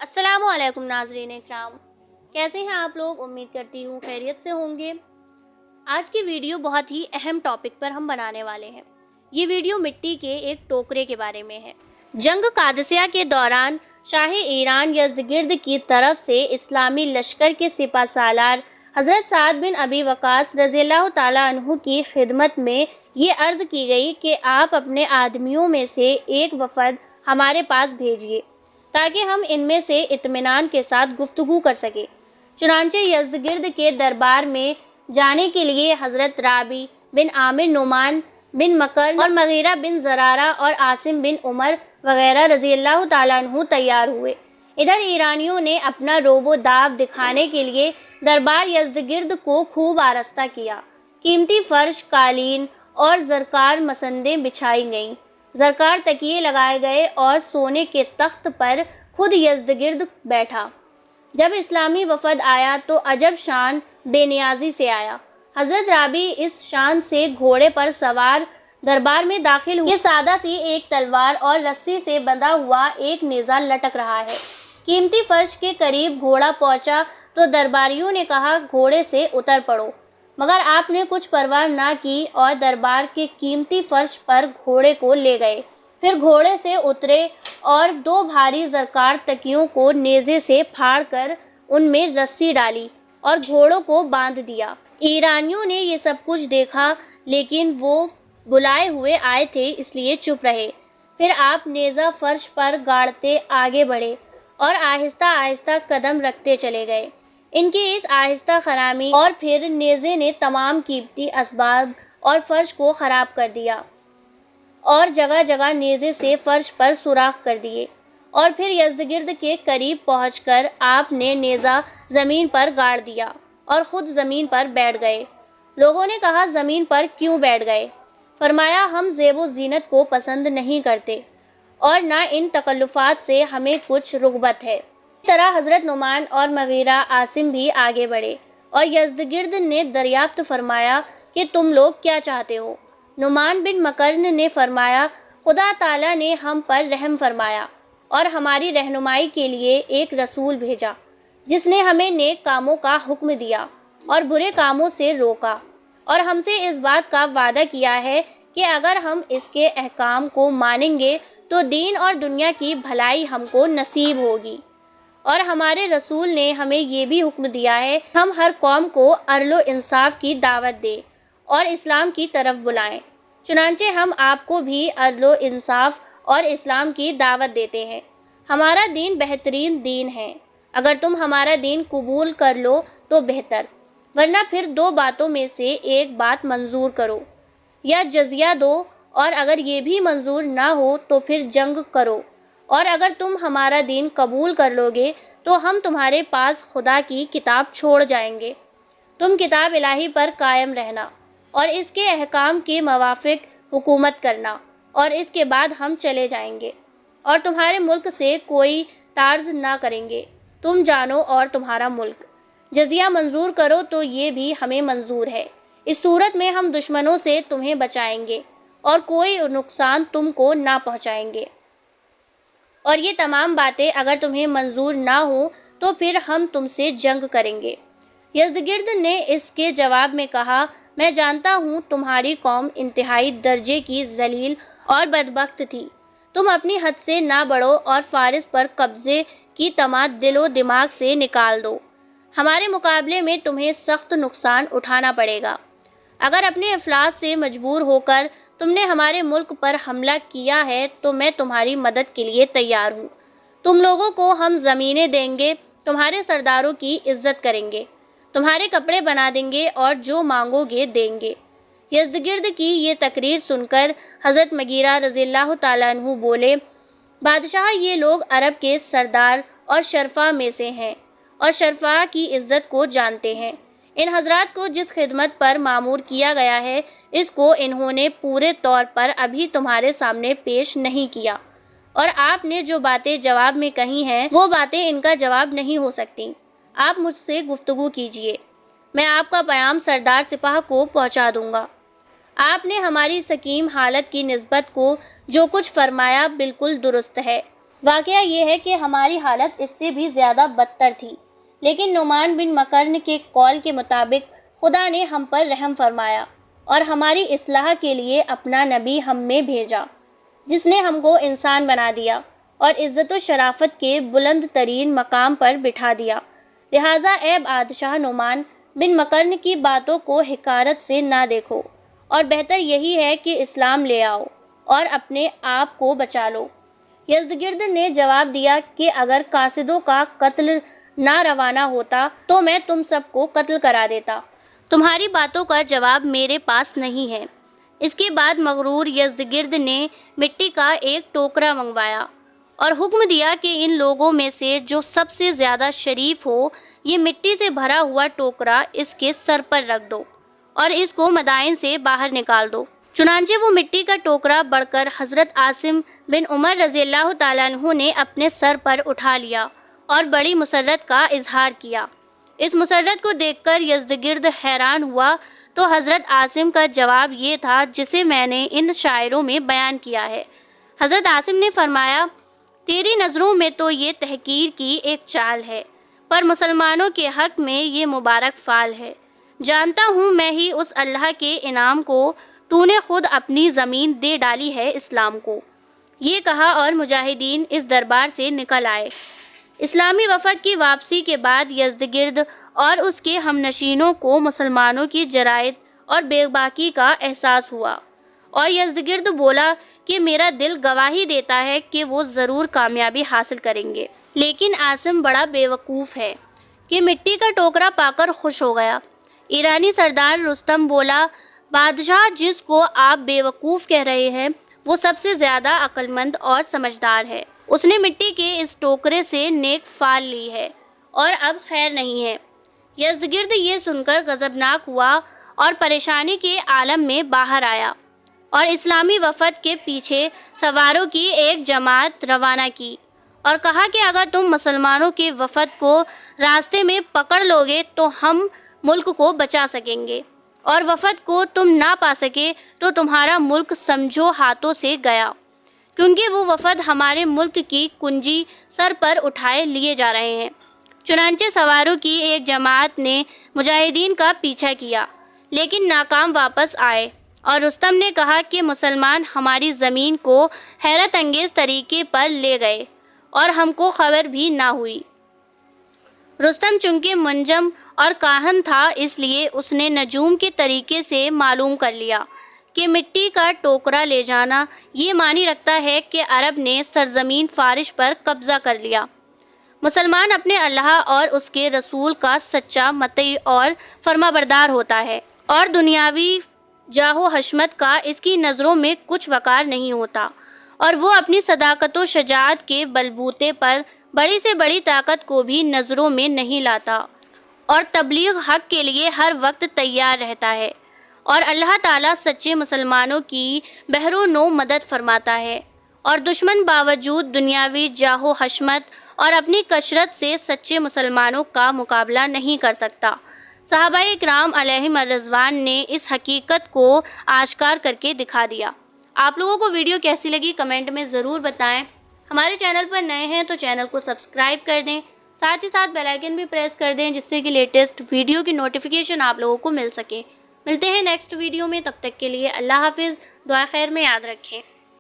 السلام علیکم ناظرین اکرام، کیسے ہیں آپ لوگ؟ امید کرتی ہوں خیریت سے ہوں گے۔ آج کی ویڈیو بہت ہی اہم ٹاپک پر ہم بنانے والے ہیں۔ یہ ویڈیو مٹی کے ایک ٹوکرے کے بارے میں ہے۔ جنگ قادسیہ کے دوران شاہ ایران یزدگرد کی طرف سے اسلامی لشکر کے سپہ سالار حضرت سعد بن ابی وقاص رضی اللہ تعالیٰ عنہ کی خدمت میں یہ عرض کی گئی کہ آپ اپنے آدمیوں میں سے ایک وفد ہمارے پاس بھیجیے تاکہ ہم ان میں سے اطمینان کے ساتھ گفتگو کر سکیں۔ چنانچہ یزدگرد کے دربار میں جانے کے لیے حضرت رابی بن عامر، نعمان بن مکر اور مغیرہ بن زرارہ اور عاصم بن عمر وغیرہ رضی اللہ تعالیٰ عنہ تیار ہوئے۔ ادھر ایرانیوں نے اپنا روب و داب دکھانے کے لیے دربار یزدگرد کو خوب آراستہ کیا۔ قیمتی فرش، قالین اور زرکار مسندیں بچھائی گئیں، زرکار تکیے لگائے گئے اور سونے کے تخت پر خود یزدگرد بیٹھا۔ جب اسلامی وفد آیا تو عجب شان بے نیازی سے آیا۔ حضرت رابی اس شان سے گھوڑے پر سوار دربار میں داخل ہوئے کہ سادہ سی ایک تلوار اور رسی سے بندھا ہوا ایک نیزہ لٹک رہا ہے۔ قیمتی فرش کے قریب گھوڑا پہنچا تو درباریوں نے کہا، گھوڑے سے اتر پڑو، مگر آپ نے کچھ پرواہ نہ کی اور دربار کے قیمتی فرش پر گھوڑے کو لے گئے۔ پھر گھوڑے سے اترے اور دو بھاری زرکار تکیوں کو نیزے سے پھاڑ کر ان میں رسی ڈالی اور گھوڑوں کو باندھ دیا۔ ایرانیوں نے یہ سب کچھ دیکھا، لیکن وہ بلائے ہوئے آئے تھے اس لیے چپ رہے۔ پھر آپ نیزہ فرش پر گاڑتے آگے بڑھے اور آہستہ آہستہ قدم رکھتے چلے گئے۔ ان کی اس آہستہ خرامی اور پھر نیزے نے تمام قیمتی اسباب اور فرش کو خراب کر دیا اور جگہ جگہ نیزے سے فرش پر سوراخ کر دیے، اور پھر یزدگرد کے قریب پہنچ کر آپ نے نیزہ زمین پر گاڑ دیا اور خود زمین پر بیٹھ گئے۔ لوگوں نے کہا، زمین پر کیوں بیٹھ گئے؟ فرمایا، ہم زیب و زینت کو پسند نہیں کرتے اور نہ ان تکلفات سے ہمیں کچھ رغبت ہے۔ اسی طرح حضرت نعمان اور مغیرہ عاصم بھی آگے بڑھے اور یزدگرد نے دریافت فرمایا کہ تم لوگ کیا چاہتے ہو؟ نعمان بن مکرن نے فرمایا، خدا تعالیٰ نے ہم پر رحم فرمایا اور ہماری رہنمائی کے لیے ایک رسول بھیجا جس نے ہمیں نیک کاموں کا حکم دیا اور برے کاموں سے روکا، اور ہم سے اس بات کا وعدہ کیا ہے کہ اگر ہم اس کے احکام کو مانیں گے تو دین اور دنیا کی بھلائی ہم کو نصیب ہوگی، اور ہمارے رسول نے ہمیں یہ بھی حکم دیا ہے کہ ہم ہر قوم کو عدل و انصاف کی دعوت دیں اور اسلام کی طرف بلائیں۔ چنانچہ ہم آپ کو بھی عدل و انصاف اور اسلام کی دعوت دیتے ہیں۔ ہمارا دین بہترین دین ہے، اگر تم ہمارا دین قبول کر لو تو بہتر، ورنہ پھر دو باتوں میں سے ایک بات منظور کرو، یا جزیہ دو، اور اگر یہ بھی منظور نہ ہو تو پھر جنگ کرو، اور اگر تم ہمارا دین قبول کر لو گے تو ہم تمہارے پاس خدا کی کتاب چھوڑ جائیں گے، تم کتاب الہی پر قائم رہنا اور اس کے احکام کے موافق حکومت کرنا، اور اس کے بعد ہم چلے جائیں گے اور تمہارے ملک سے کوئی طارز نہ کریں گے، تم جانو اور تمہارا ملک۔ جزیہ منظور کرو تو یہ بھی ہمیں منظور ہے، اس صورت میں ہم دشمنوں سے تمہیں بچائیں گے اور کوئی نقصان تم کو نہ پہنچائیں گے، اور یہ تمام باتیں اگر تمہیں منظور نہ ہوں تو پھر ہم تم سے جنگ کریں گے۔ یزدگرد نے اس کے جواب میں کہا، میں جانتا ہوں تمہاری قوم انتہائی درجے کی ذلیل اور بدبخت تھی، تم اپنی حد سے نہ بڑھو اور فارس پر قبضے کی طمع دل و دماغ سے نکال دو، ہمارے مقابلے میں تمہیں سخت نقصان اٹھانا پڑے گا۔ اگر اپنے افلاس سے مجبور ہو کر تم نے ہمارے ملک پر حملہ کیا ہے تو میں تمہاری مدد کے لیے تیار ہوں، تم لوگوں کو ہم زمینیں دیں گے، تمہارے سرداروں کی عزت کریں گے، تمہارے کپڑے بنا دیں گے اور جو مانگو گے دیں گے۔ یزدگرد کی یہ تقریر سن کر حضرت مغیرہ رضی اللہ تعالیٰ عنہ بولے، بادشاہ، یہ لوگ عرب کے سردار اور شرفا میں سے ہیں اور شرفا کی عزت کو جانتے ہیں، ان حضرات کو جس خدمت پر مامور کیا گیا ہے اس کو انہوں نے پورے طور پر ابھی تمہارے سامنے پیش نہیں کیا، اور آپ نے جو باتیں جواب میں کہی ہیں وہ باتیں ان کا جواب نہیں ہو سکتی، آپ مجھ سے گفتگو کیجیے، میں آپ کا پیام سردار سپاہ کو پہنچا دوں گا۔ آپ نے ہماری سقیم حالت کی نسبت کو جو کچھ فرمایا بالکل درست ہے، واقعہ یہ ہے کہ ہماری حالت اس سے بھی زیادہ بدتر تھی، لیکن نعمان بن مکرن کے قول کے مطابق خدا نے ہم پر رحم فرمایا اور ہماری اصلاح کے لیے اپنا نبی ہم میں بھیجا، جس نے ہم کو انسان بنا دیا اور عزت و شرافت کے بلند ترین مقام پر بٹھا دیا۔ لہٰذا اے بادشاہ نعمان بن مکرن کی باتوں کو حقارت سے نہ دیکھو، اور بہتر یہی ہے کہ اسلام لے آؤ اور اپنے آپ کو بچا لو۔ یزدگرد نے جواب دیا کہ اگر قاصدوں کا قتل نہ روانہ ہوتا تو میں تم سب کو قتل کرا دیتا۔ تمہاری باتوں کا جواب میرے پاس نہیں ہے۔ اس کے بعد مغرور یزدگرد نے مٹی کا ایک ٹوکرا منگوایا اور حکم دیا کہ ان لوگوں میں سے جو سب سے زیادہ شریف ہو، یہ مٹی سے بھرا ہوا ٹوکرا اس کے سر پر رکھ دو اور اس کو مدائن سے باہر نکال دو۔ چنانچہ وہ مٹی کا ٹوکرا بڑھ کر حضرت عاصم بن عمر رضی اللہ تعالیٰ عنہ نے اپنے سر پر اٹھا لیا اور بڑی مسرت کا اظہار کیا۔ اس مسرت کو دیکھ کر یزدگرد حیران ہوا تو حضرت عاصم کا جواب یہ تھا جسے میں نے ان شاعروں میں بیان کیا ہے۔ حضرت عاصم نے فرمایا، تیری نظروں میں تو یہ تحقیر کی ایک چال ہے، پر مسلمانوں کے حق میں یہ مبارک فعل ہے۔ جانتا ہوں میں ہی اس اللہ کے انعام کو، تو نے خود اپنی زمین دے ڈالی ہے اسلام کو۔ یہ کہا اور مجاہدین اس دربار سے نکل آئے۔ اسلامی وفد کی واپسی کے بعد یزدگرد اور اس کے ہم نشینوں کو مسلمانوں کی جرأت اور بے باکی کا احساس ہوا، اور یزدگرد بولا کہ میرا دل گواہی دیتا ہے کہ وہ ضرور کامیابی حاصل کریں گے، لیکن عاصم بڑا بے وقوف ہے کہ مٹی کا ٹوکرا پا کر خوش ہو گیا۔ ایرانی سردار رستم بولا، بادشاہ، جس کو آپ بے وقوف کہہ رہے ہیں وہ سب سے زیادہ عقل مند اور سمجھدار ہے۔ اس نے مٹی کے اس ٹوکرے سے نیک فعل لی ہے اور اب خیر نہیں ہے۔ یزدگرد یہ سن کر غضبناک ہوا اور پریشانی کے عالم میں باہر آیا اور اسلامی وفد کے پیچھے سواروں کی ایک جماعت روانہ کی اور کہا کہ اگر تم مسلمانوں کے وفد کو راستے میں پکڑ لوگے تو ہم ملک کو بچا سکیں گے، اور وفد کو تم نہ پا سکے تو تمہارا ملک سمجھو ہاتھوں سے گیا، کیونکہ وہ وفد ہمارے ملک کی کنجی سر پر اٹھائے لیے جا رہے ہیں۔ چنانچہ سواروں کی ایک جماعت نے مجاہدین کا پیچھا کیا، لیکن ناکام واپس آئے، اور رستم نے کہا کہ مسلمان ہماری زمین کو حیرت انگیز طریقے پر لے گئے اور ہم کو خبر بھی نہ ہوئی۔ رستم چونکہ منجم اور کاہن تھا، اس لیے اس نے نجوم کے طریقے سے معلوم کر لیا کہ مٹی کا ٹوکرا لے جانا یہ معنی رکھتا ہے کہ عرب نے سرزمین فارس پر قبضہ کر لیا۔ مسلمان اپنے اللہ اور اس کے رسول کا سچا مطیع اور فرمانبردار ہوتا ہے، اور دنیاوی جاہ و حشمت کا اس کی نظروں میں کچھ وقار نہیں ہوتا، اور وہ اپنی صداقت و شجاعت کے بلبوتے پر بڑی سے بڑی طاقت کو بھی نظروں میں نہیں لاتا، اور تبلیغ حق کے لیے ہر وقت تیار رہتا ہے، اور اللہ تعالیٰ سچے مسلمانوں کی بہر و نو مدد فرماتا ہے، اور دشمن باوجود دنیاوی جاہ و حشمت اور اپنی کثرت سے سچے مسلمانوں کا مقابلہ نہیں کر سکتا۔ صحابہ کرام علیہم الرضوان نے اس حقیقت کو آشکار کر کے دکھا دیا۔ آپ لوگوں کو ویڈیو کیسی لگی کمنٹ میں ضرور بتائیں۔ ہمارے چینل پر نئے ہیں تو چینل کو سبسکرائب کر دیں، ساتھ ہی ساتھ بیل آئیکن بھی پریس کر دیں جس سے کہ لیٹسٹ ویڈیو کی نوٹیفیکیشن آپ لوگوں کو مل سکے۔ ملتے ہیں نیکسٹ ویڈیو میں، تب تک کے لیے اللہ حافظ، دعا خیر میں یاد رکھیں۔